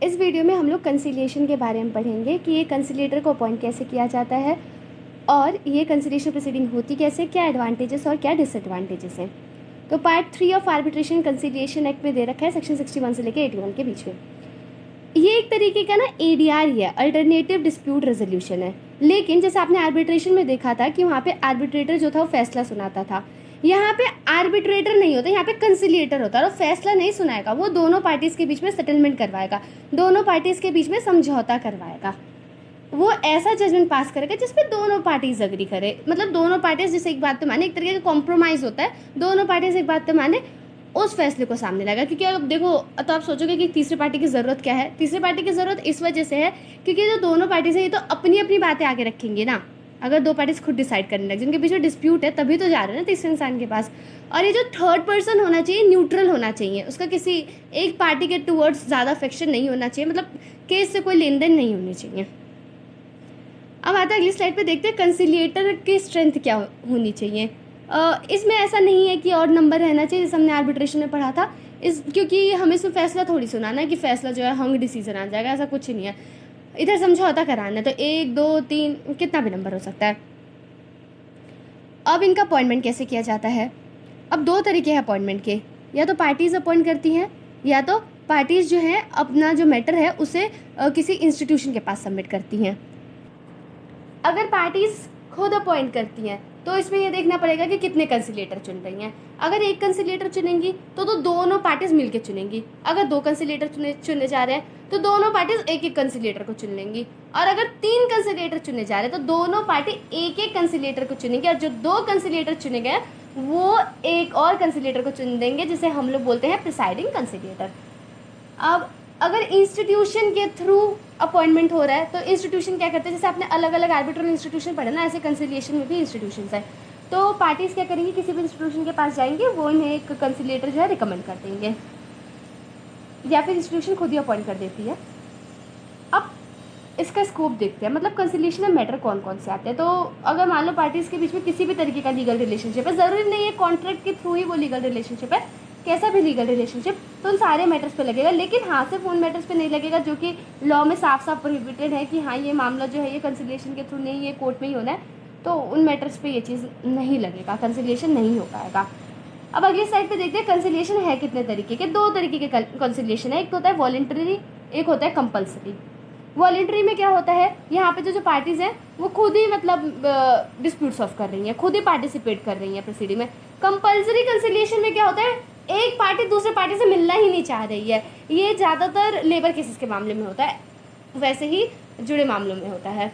इस वीडियो में हम लोग कंसिलिएशन के बारे में पढ़ेंगे कि ये कंसिलिएटर को अपॉइंट कैसे किया जाता है और ये कंसिलिएशन प्रोसीडिंग होती कैसे, क्या एडवांटेजेस और क्या डिसएडवांटेजेस हैं। तो part 3 of arbitration conciliation act में दे रखा है सेक्शन 61 से लेकर 81 के बीच में। ये एक तरीके का ना ADR ही है, अल्टरनेटिव डिस्प्यूट रेजोल्यूशन है। लेकिन जैसे आपने आर्बिट्रेशन में देखा था कि वहाँ पे आर्बिट्रेटर जो था वो फैसला सुनाता था, यहाँ पे आर्बिट्रेटर नहीं होता, यहाँ पे कंसिलिएटर होता है और फैसला नहीं सुनाएगा, वो दोनों पार्टीज के बीच में सेटलमेंट करवाएगा, दोनों पार्टीज के बीच में समझौता करवाएगा, वो ऐसा जजमेंट पास करेगा जिसपे दोनों पार्टीज अग्री करे। मतलब दोनों पार्टीज जैसे एक बात पे माने, एक तरीके का कॉम्प्रोमाइज़ होता है, दोनों पार्टीज एक बात पे माने, उस फैसले को सामने लाएगा। क्योंकि अब देखो, तो आप सोचोगे कि तीसरी पार्टी की ज़रूरत क्या है। तीसरी पार्टी की ज़रूरत इस वजह से है क्योंकि जो दोनों पार्टीज है ये तो अपनी अपनी बातें आगे रखेंगे ना। अगर दो पार्टीज खुद डिसाइड करने लगे, जिनके बीच में डिस्प्यूट है, तभी तो जा रहे हैं ना तीसरे इंसान के पास। और ये जो थर्ड पर्सन होना चाहिए न्यूट्रल होना चाहिए, उसका किसी एक पार्टी के टूवर्ड्स ज़्यादा अफेक्शन नहीं होना चाहिए, मतलब केस से कोई लेन देन नहीं होनी चाहिए। अब आता है अगली स्लाइड पे, देखते हैं कंसिलिएटर की स्ट्रेंथ क्या होनी चाहिए। इसमें ऐसा नहीं है कि और नंबर रहना चाहिए जैसे हमने आर्बिट्रेशन में पढ़ा था, क्योंकि हमें इसमें फैसला थोड़ी सुनाना है कि फैसला जो है हंग डिसीजन आ जाएगा, ऐसा कुछ नहीं है। इधर समझौता कराना है तो 1 2 3 कितना भी नंबर हो सकता है। अब इनका अपॉइंटमेंट कैसे किया जाता है। अब दो तरीके हैं अपॉइंटमेंट के, या तो पार्टीज़ अपॉइंट करती हैं या तो पार्टीज़ जो है अपना जो मैटर है उसे किसी इंस्टीट्यूशन के पास सबमिट करती हैं। अगर पार्टीज़ खुद अपॉइंट करती हैं तो इसमें ये देखना पड़ेगा कि कितने कंसिलिएटर चुन रही हैं। अगर एक कंसिलिएटर चुनेंगी तो दोनों पार्टीज मिलकर चुनेंगी। अगर 2 कंसिलिएटर चुने जा रहे हैं तो दोनों पार्टीज एक एक कंसिलिएटर को चुन लेंगी। और अगर 3 कंसिलिएटर चुने जा रहे हैं तो दोनों पार्टी एक एक कंसिलिएटर को चुनेंगे, और जो 2 कंसिलिएटर चुने गए वो एक और कंसिलिएटर को चुन देंगे, जिसे हम लोग बोलते हैं प्रिसाइडिंग कंसिलिएटर। अब अगर इंस्टीट्यूशन के थ्रू अपॉइंटमेंट हो रहा है तो इंस्टीट्यूशन क्या करते हैं, जैसे आपने अलग अलग आर्बिट्रल इंस्टीट्यूशन पढ़े ना, ऐसे कंसिलिएशन में भी इंस्टीट्यूशंस है। तो पार्टीज़ क्या करेंगी, किसी भी इंस्टीट्यूशन के पास जाएंगे, वो इन्हें एक कंसिलिएटर जो है रिकमेंड कर देंगे, या फिर इंस्टीट्यूशन खुद ही अपॉइंट कर देती है। अब इसका स्कोप देखते हैं, मतलब कंसिलिएशन में मैटर कौन कौन से आते हैं। तो अगर मान लो पार्टीज़ के बीच में किसी भी तरीके का लीगल रिलेशनशिप है, ज़रूरी नहीं है कॉन्ट्रैक्ट के थ्रू ही वो लीगल रिलेशनशिप है, कैसा भी लीगल रिलेशनशिप, तो उन सारे मैटर्स पे लगेगा। लेकिन हाँ, सिर्फ उन मैटर्स पे नहीं लगेगा जो कि लॉ में साफ साफ प्रोहिबिटेड है कि हाँ ये मामला जो है ये कंसिलिएशन के थ्रू नहीं, ये कोर्ट में ही होना है, तो उन मैटर्स पे ये चीज़ नहीं लगेगा, कंसिलिएशन नहीं हो पाएगा। अब अगली साइड पे देखते हैं कंसिलिएशन है कितने तरीके के। 2 तरीके के कंसिलिएशन है, एक तो होता है वॉलंटरी, एक होता है कंपल्सरी। वॉलंटरी में क्या होता है, यहाँ पे जो पार्टीज़ हैं वो खुद ही मतलब डिस्प्यूट सॉल्व कर रही हैं, खुद ही पार्टिसिपेट कर रही हैं प्रोसीडिंग में। कंपल्सरी कंसिलिएशन में क्या होता है, एक पार्टी दूसरे पार्टी से मिलना ही नहीं चाह रही है। ये ज़्यादातर लेबर केसेस के मामले में होता है, वैसे ही जुड़े मामलों में होता है।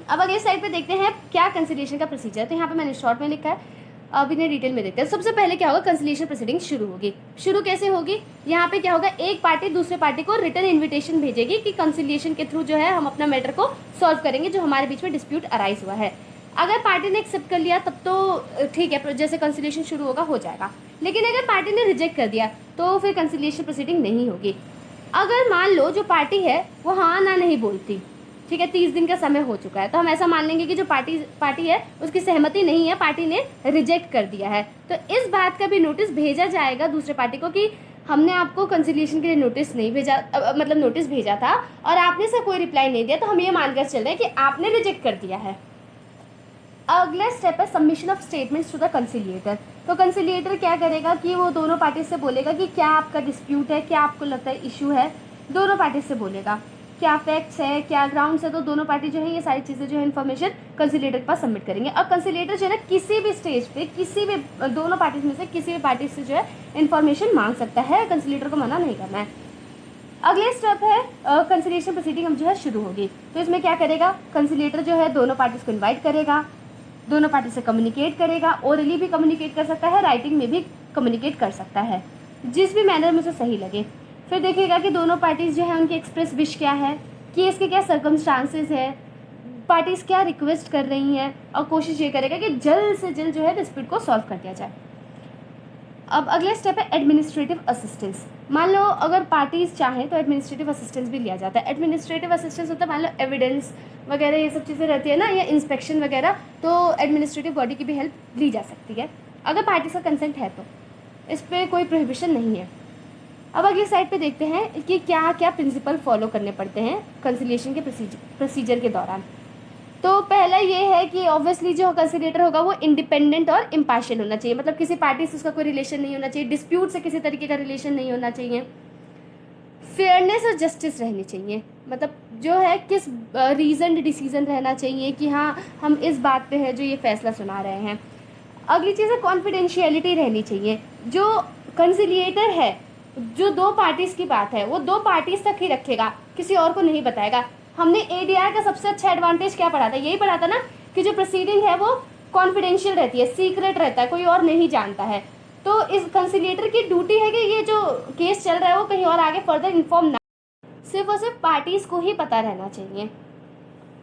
अब अगले साइड पे देखते हैं क्या कंसिलिएशन का प्रोसीजर है। तो यहाँ पे मैंने शॉर्ट में लिखा है, अब इन्हें डिटेल में देखते हैं। सबसे पहले क्या होगा, कंसिलिएशन प्रोसीडिंग शुरू होगी। शुरू कैसे होगी, यहाँ पे क्या होगा, एक पार्टी दूसरे पार्टी को रिटन इन्विटेशन भेजेगी कि कंसिलिएशन के थ्रू जो है हम अपना मैटर को सॉल्व करेंगे, जो हमारे बीच में डिस्प्यूट अराइज हुआ है। अगर पार्टी ने एक्सेप्ट कर लिया तब तो ठीक है, जैसे कंसिलिएशन शुरू होगा हो जाएगा। लेकिन अगर पार्टी ने रिजेक्ट कर दिया तो फिर कंसिलिएशन प्रोसीडिंग नहीं होगी। अगर मान लो जो पार्टी है वो हाँ ना नहीं बोलती, ठीक है, 30 दिन का समय हो चुका है, तो हम ऐसा मान लेंगे कि जो पार्टी है उसकी सहमति नहीं है, पार्टी ने रिजेक्ट कर दिया है, तो इस बात का भी नोटिस भेजा जाएगा दूसरे पार्टी को कि हमने आपको कंसिलिएशन के लिए नोटिस नहीं भेजा, मतलब नोटिस भेजा था और आपने से कोई रिप्लाई नहीं दिया, तो हम ये मानकर चल रहे हैं कि आपने रिजेक्ट कर दिया है। अगला स्टेप है submission of statements to the conciliator. तो कंसिलिएटर क्या करेगा कि वो दोनों पार्टी से बोलेगा कि क्या आपका डिस्प्यूट है, क्या आपको लगता है इशू है, दोनों पार्टी से बोलेगा क्या फैक्ट्स है, क्या ग्राउंड्स है। तो दोनों पार्टी जो है ये सारी चीज़ें जो है इन्फॉर्मेशन कंसिलिएटर के पास सबमिट करेंगे। अब कंसिलिएटर जो है ना किसी भी स्टेज पे किसी भी दोनों पार्टीज में से किसी भी पार्टी से जो है इन्फॉर्मेशन मांग सकता है, कंसिलिएटर को मना नहीं करना है। अगले स्टेप है कंसिलिएशन प्रोसीडिंग अब जो है शुरू होगी। तो इसमें क्या करेगा, कंसिलिएटर जो है दोनों पार्टीज को इन्वाइट करेगा, दोनों पार्टी से कम्युनिकेट करेगा, ओरली भी कम्युनिकेट कर सकता है, राइटिंग में भी कम्युनिकेट कर सकता है, जिस भी मैनर में उसे सही लगे। फिर देखेगा कि दोनों पार्टीज़ जो है उनकी एक्सप्रेस विश क्या है, केस के क्या सर्कमस्टांसेस है, पार्टीज़ क्या रिक्वेस्ट कर रही हैं, और कोशिश ये करेगा कि जल्द से जल्द जो है डिस्प्यूट को सॉल्व कर दिया जाए। अब अगला स्टेप है एडमिनिस्ट्रेटिव असिस्टेंस। मान लो अगर पार्टीज़ चाहें तो एडमिनिस्ट्रेटिव असिस्टेंस भी लिया जाता है। एडमिनिस्ट्रेटिव असिस्टेंस होता है, मान लो एविडेंस वगैरह ये सब चीज़ें रहती है ना, या इंस्पेक्शन वगैरह, तो एडमिनिस्ट्रेटिव बॉडी की भी हेल्प ली जा सकती है अगर पार्टी का कंसेंट है तो, इस पर कोई प्रोहिबिशन नहीं है। अब अगले साइड पे देखते हैं कि क्या क्या प्रिंसिपल फॉलो करने पड़ते हैं कंसिलिएशन के प्रोसीजर के दौरान। तो पहला ये है कि ऑब्वियसली जो कंसिलिएटर होगा वो इंडिपेंडेंट और इम्पार्शियल होना चाहिए, मतलब किसी पार्टी से उसका कोई रिलेशन नहीं होना चाहिए, डिस्प्यूट से किसी तरीके का रिलेशन नहीं होना चाहिए, फेयरनेस और जस्टिस रहनी चाहिए, मतलब जो है किस रीजन डिसीजन रहना चाहिए कि हाँ हम इस बात पे है जो ये फैसला सुना रहे हैं। अगली चीज़ है कॉन्फिडेंशियलिटी रहनी चाहिए, जो कंसिलिएटर है जो दो पार्टीज़ की बात है वो दो पार्टीज़ तक ही रखेगा, किसी और को नहीं बताएगा। हमने एडीआर का सबसे अच्छा एडवांटेज क्या पढ़ा था, यही पढ़ा था ना कि जो प्रोसीडिंग है वो कॉन्फिडेंशियल रहती है, सीक्रेट रहता है, कोई और नहीं जानता है। तो इस कंसिलिएटर की ड्यूटी है कि ये जो केस चल रहा है वो कहीं और आगे फर्दर इन्फॉर्म ना, सिर्फ और सिर्फ पार्टीज को ही पता रहना चाहिए।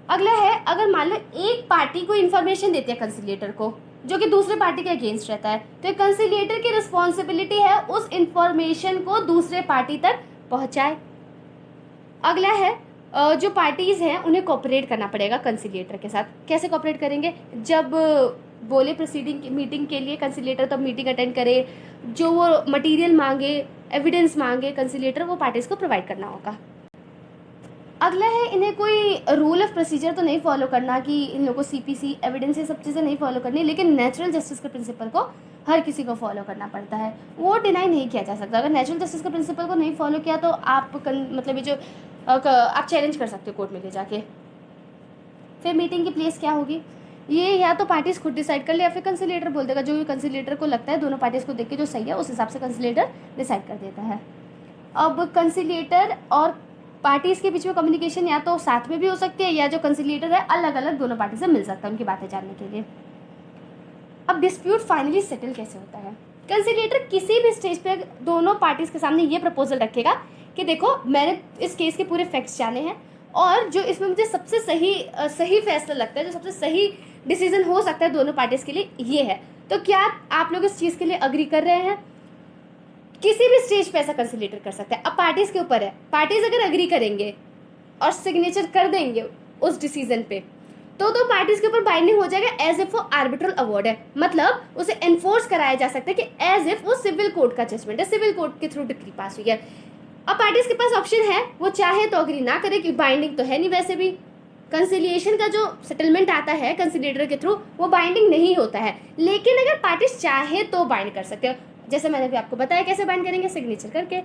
अगला है, अगर मान लो एक पार्टी को इन्फॉर्मेशन देती है कंसिलिएटर को जो कि दूसरे पार्टी के अगेंस्ट रहता है, तो कंसिलिएटर की रिस्पॉन्सिबिलिटी है उस इंफॉर्मेशन को दूसरे पार्टी तक पहुंचाए। अगला है, जो पार्टीज हैं उन्हें कोऑपरेट करना पड़ेगा कंसिलिएटर के साथ। कैसे कोऑपरेट करेंगे, जब बोले प्रोसीडिंग मीटिंग के लिए कंसिलिएटर तब मीटिंग अटेंड करे, जो वो मटेरियल मांगे एविडेंस मांगे कंसिलिएटर वो पार्टीज को प्रोवाइड करना होगा। अगला है, इन्हें कोई रूल ऑफ प्रोसीजर तो नहीं फॉलो करना कि इन लोगों को सीपीसी एविडेंस ये सब चीज़ें नहीं फॉलो करनी, लेकिन नेचुरल जस्टिस के प्रिंसिपल को हर किसी को फॉलो करना पड़ता है, वो डिनाई नहीं किया जा सकता। अगर नेचुरल जस्टिस के प्रिंसिपल को नहीं फॉलो किया तो आप मतलब ये जो आप चैलेंज कर सकते हो कोर्ट में ले जाके। फिर मीटिंग की प्लेस क्या होगी, ये या तो पार्टीज खुद डिसाइड कर ले या फिर कंसिलिएटर बोल देगा, जो कंसिलिएटर को लगता है दोनों पार्टीज को देख के जो सही है उस हिसाब से कंसिलिएटर डिसाइड कर देता है। अब कंसिलिएटर और पार्टीज के बीच में कम्युनिकेशन या तो साथ में भी हो सकती है या जो कंसिलिएटर है अलग अलग दोनों पार्टी से मिल सकता है उनकी बातें जानने के लिए। अब डिस्प्यूट फाइनली सेटल कैसे होता है, कंसिलिएटर किसी भी स्टेज पे दोनों पार्टीज के सामने ये प्रपोजल रखेगा कि देखो मैंने इस केस के पूरे फैक्ट्स जाने हैं और जो इसमें मुझे सबसे सही फैसला लगता है, जो सबसे सही डिसीजन हो सकता है दोनोों पार्टीज के लिए ये है, तो क्या आप लोग इस चीज़ के लिए अग्री कर रहे हैं। किसी भी स्टेज पे ऐसा कंसिलिएटर कर सकता है। अब पार्टीज के ऊपर है, पार्टीज अगर अग्री करेंगे और सिग्नेचर कर देंगे उस डिसीजन पे तो पार्टीज के ऊपर बाइंडिंग हो जाएगा एज इफ वो आर्बिट्रल अवार्ड है, मतलब उसे एनफोर्स कराया जा सकता है कि एज इफ वो सिविल कोर्ट का जजमेंट है, सिविल कोर्ट के थ्रू डिक्री पास हुई है। अब पार्टीज के पास ऑप्शन है, वो चाहे तो अग्री ना करे कि बाइंडिंग तो है नहीं, वैसे भी कंसिलिएशन का जो सेटलमेंट आता है कंसिलिएटर के थ्रू वो बाइंडिंग नहीं होता है, लेकिन अगर पार्टीज चाहे तो बाइंड कर सकते हो। जैसे मैंने भी आपको बताया कैसे बाइंड करेंगे, सिग्नेचर करके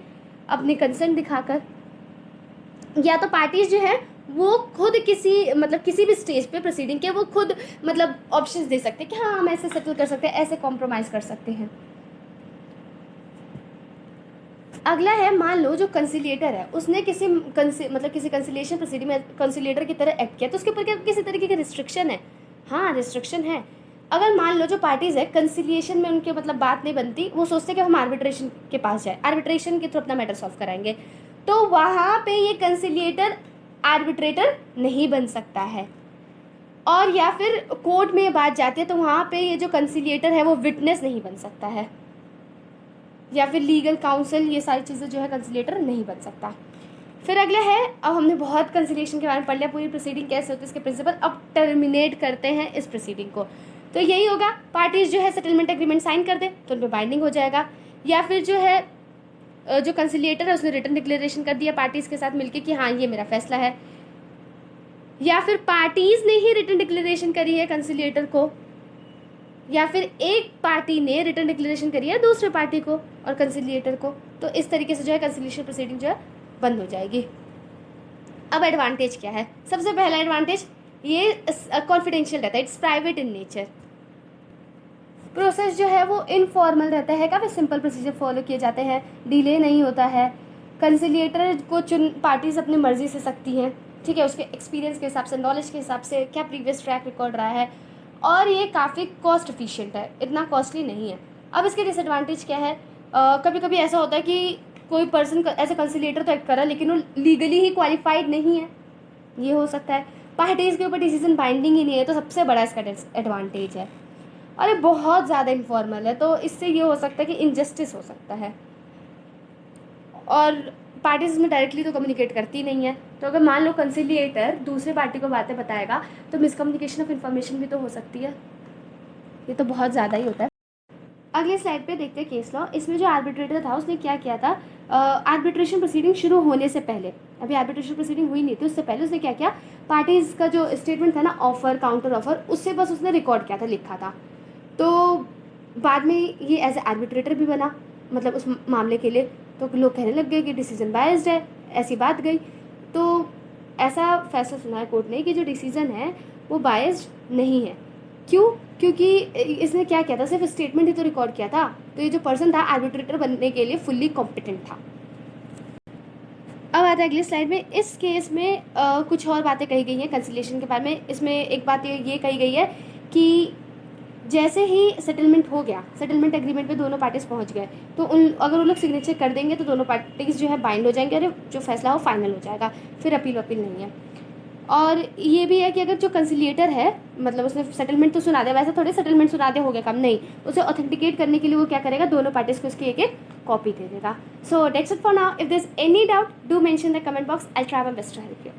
अपनी कंसेंट दिखाकर, या तो पार्टीज जो है वो खुद किसी भी स्टेज पे प्रोसीडिंग के वो खुद मतलब ऑप्शंस दे सकते हैं कि हाँ हम ऐसे सेटल कर सकते हैं, ऐसे कॉम्प्रोमाइज कर सकते हैं। अगला है, मान लो जो कंसिलिएटर है उसने किसी कंसिलिएशन प्रोसीडिंग में कंसिलिएटर की तरह एक्ट किया तो उसके ऊपर क्या किसी तरीके की रिस्ट्रिक्शन है। हाँ रिस्ट्रिक्शन है। अगर मान लो जो पार्टीज है कंसिलिएशन में उनके मतलब बात नहीं बनती, वो सोचते कि हम आर्बिट्रेशन के पास जाए, आर्बिट्रेशन के थ्रू अपना मैटर सॉल्व कराएंगे, तो वहाँ पे ये कंसिलिएटर आर्बिट्रेटर नहीं बन सकता है। और या फिर कोर्ट में ये बात जाती है तो वहाँ पे ये जो कंसिलिएटर है वो विटनेस नहीं बन सकता है, या फिर लीगल काउंसिल, ये सारी चीज़ें जो है कंसिलिएटर नहीं बन सकता। फिर अगला है, अब हमने बहुत कंसिलिएशन के बारे में पढ़ लिया, पूरी प्रोसीडिंग कैसे होती है इसके प्रिंसिपल। अब टर्मिनेट करते हैं इस प्रोसीडिंग को, तो यही होगा पार्टीज जो है सेटलमेंट एग्रीमेंट साइन कर दे तो उन पर बाइंडिंग हो जाएगा, या फिर जो है जो कंसिलिएटर है उसने रिटन डिक्लेरेशन कर दिया पार्टीज के साथ मिलके कि हाँ ये मेरा फैसला है, या फिर पार्टीज ने ही रिटन डिक्लेरेशन करी है कंसिलिएटर को, या फिर एक पार्टी ने रिटन डिक्लेरेशन करी है दूसरे पार्टी को और कंसिलिएटर को, तो इस तरीके से जो है कंसिलिएशन प्रोसीडिंग जो है बंद हो जाएगी। अब एडवांटेज क्या है, सबसे पहला एडवांटेज ये कॉन्फिडेंशियल रहता है, it's private in nature. Process जो है वो इनफॉर्मल रहता है, काफ़ी सिंपल प्रोसीजर फॉलो किए जाते हैं, डिले नहीं होता है। कंसिलिएटर को पार्टीज अपनी मर्जी से सकती हैं, ठीक है, उसके एक्सपीरियंस के हिसाब से, नॉलेज के हिसाब से, क्या प्रीवियस ट्रैक रिकॉर्ड रहा है, और ये काफ़ी कॉस्ट एफिशिएंट है, इतना कॉस्टली नहीं है। अब इसके डिसएडवांटेज क्या है, कभी कभी ऐसा होता है कि कोई पर्सन ऐसे कंसिलिएटर तो एक्ट कर रहा है लेकिन वो लीगली ही क्वालिफाइड नहीं है, ये हो सकता है। पार्टीज के ऊपर डिसीजन बाइंडिंग ही नहीं है, तो सबसे बड़ा इसका एडवांटेज है। और ये बहुत ज़्यादा इनफॉर्मल है, तो इससे ये हो सकता है कि इनजस्टिस हो सकता है, और पार्टीज में डायरेक्टली तो कम्युनिकेट करती नहीं है, तो अगर मान लो कंसिलिएटर दूसरे पार्टी को बातें बताएगा तो मिसकम्युनिकेशन ऑफ इन्फॉर्मेशन भी तो हो सकती है, ये तो बहुत ज़्यादा ही होता है। अगले स्लाइड पे देखते हैं केस लॉ। इसमें जो आर्बिट्रेटर था उसने क्या किया था, आर्बिट्रेशन प्रोसीडिंग शुरू होने से पहले, अभी आर्बिट्रेशन प्रोसीडिंग हुई नहीं थी, उससे पहले उसने क्या किया, पार्टीज का जो स्टेटमेंट था ना, ऑफर काउंटर ऑफर, उससे बस उसने रिकॉर्ड किया था, लिखा था। तो बाद में ये एज ए आर्बिट्रेटर भी बना, मतलब उस मामले के लिए। तो लोग कहने लग गए कि डिसीजन बायस्ड है, ऐसी बात गई। तो ऐसा फैसला सुना है कोर्ट ने कि जो डिसीजन है वो बायस्ड नहीं है। क्यों? क्योंकि इसने क्या किया था, सिर्फ स्टेटमेंट ही तो रिकॉर्ड किया था। तो ये जो पर्सन था आर्बिट्रेटर बनने के लिए फुल्ली कॉम्पिटेंट था। अब आता है अगली स्लाइड में। इस केस में कुछ और बातें कही गई हैं कंसिलिएशन के बारे में। इसमें एक बात ये कही गई है कि जैसे ही सेटलमेंट हो गया, सेटलमेंट एग्रीमेंट पे दोनों पार्टीज पहुंच गए, तो अगर वो लोग सिग्नेचर कर देंगे तो दोनों पार्टीज जो है बाइंड हो जाएंगे और जो फैसला हो फाइनल हो जाएगा, फिर अपील नहीं है। और ये भी है कि अगर जो कंसिलिएटर है, मतलब उसने सेटलमेंट तो सुना दिया, वैसे थोड़े सेटलमेंट सुना दिया हो गया काम, नहीं, उसे ऑथेंटिकेट करने के लिए वो क्या करेगा, दोनों पार्टीज को इसकी एक एक कॉपी दे देगा। So that's it for now. If there is any doubt do mention the comment box, I try my best to help you.